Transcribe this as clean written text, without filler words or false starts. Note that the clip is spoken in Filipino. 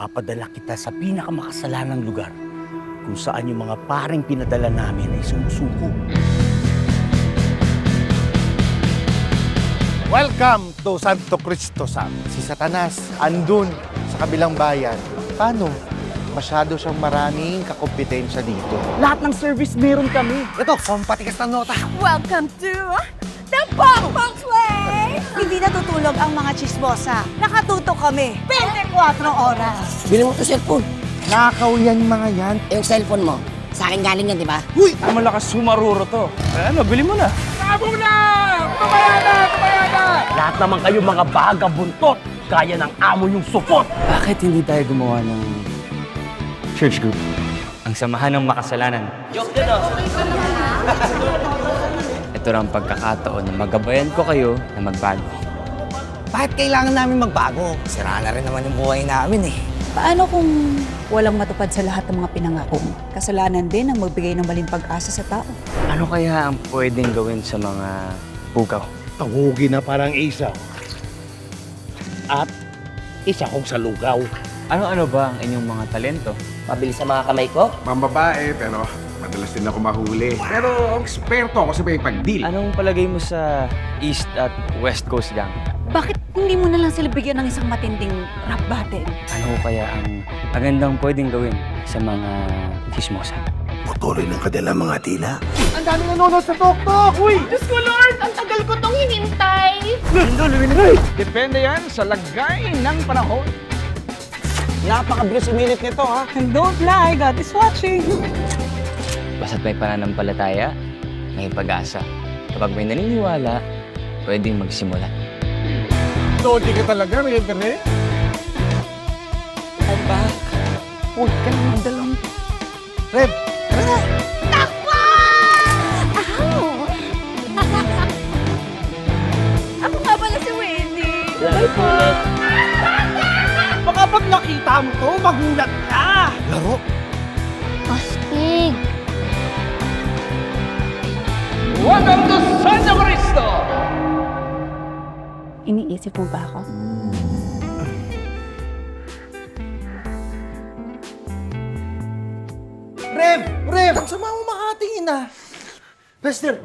Papadala kita sa pinakamakasalanang lugar kung saan yung mga paring pinadala namin ay sumusuko. Welcome to Santo Cristo Sam. Si Satanas andun sa kabilang bayan. Paano? Masyado siyang maraming kakompetensya dito. Lahat ng service meron kami. Ito, pampatikas ng nota. Welcome to the Pongpong Place! Hindi natutulog ang mga chismosa. Nakatutok kami 24 oras. Bili mo to cellphone. Nakaw yan mga yan. Yung cellphone mo, sa akin galing yan, di ba? Uy! Malakas sumaruro to. Ano, bili mo na. Lahat naman kayo mga bagabuntot. Kaya ng amo yung supot. Bakit hindi tayo gumawa ng church group? Ang samahan ng makasalanan. Ito ang pagkakataon na magabayan ko kayo na magbago. Bakit kailangan namin magbago? Sira na rin naman yung buhay namin eh. Paano kung walang matupad sa lahat ng mga pinangako mo? Kasalanan din ang magbigay ng maling pag-asa sa tao. Ano kaya ang pwedeng gawin sa mga pugaw? Tangugi na parang isaw. At isa kong salugaw. Ano-ano ba ang inyong mga talento? Mabilis sa mga kamay ko? Mambabae, pero madalas din ako mahuli. Pero eksperto ako sa may pag-deal. Anong palagay mo sa East at West Coast gang? Bakit hindi mo na lang sila bigyan ng isang matinding rap battle? Ano kaya ang magandang pwedeng gawin sa mga chismosa? Patuloy ng kanilang mga tila. Ang dami nanonood sa TokTok! Uy! Diyos ko, Lord! Ang tagal ko tong hinintay! Depende yan sa lagay ng panahon. Napakabilis umilit nito ha. And don't lie, God is watching. Basta't may pananampalataya, may pag-asa. Kapag may naniniwala, pwedeng magsimula. Lodi ka talaga, may internet? I'm back. Huwag ka nang magdalong. Red! Ako nga pala si Wendy. Baka pag nakita mo to, magulat ka! Laro? Astig! Welcome to Santo Cristo! Iniisip mo ba ako? Rev! Rev! Ang sama mo makatingin ah! Lester,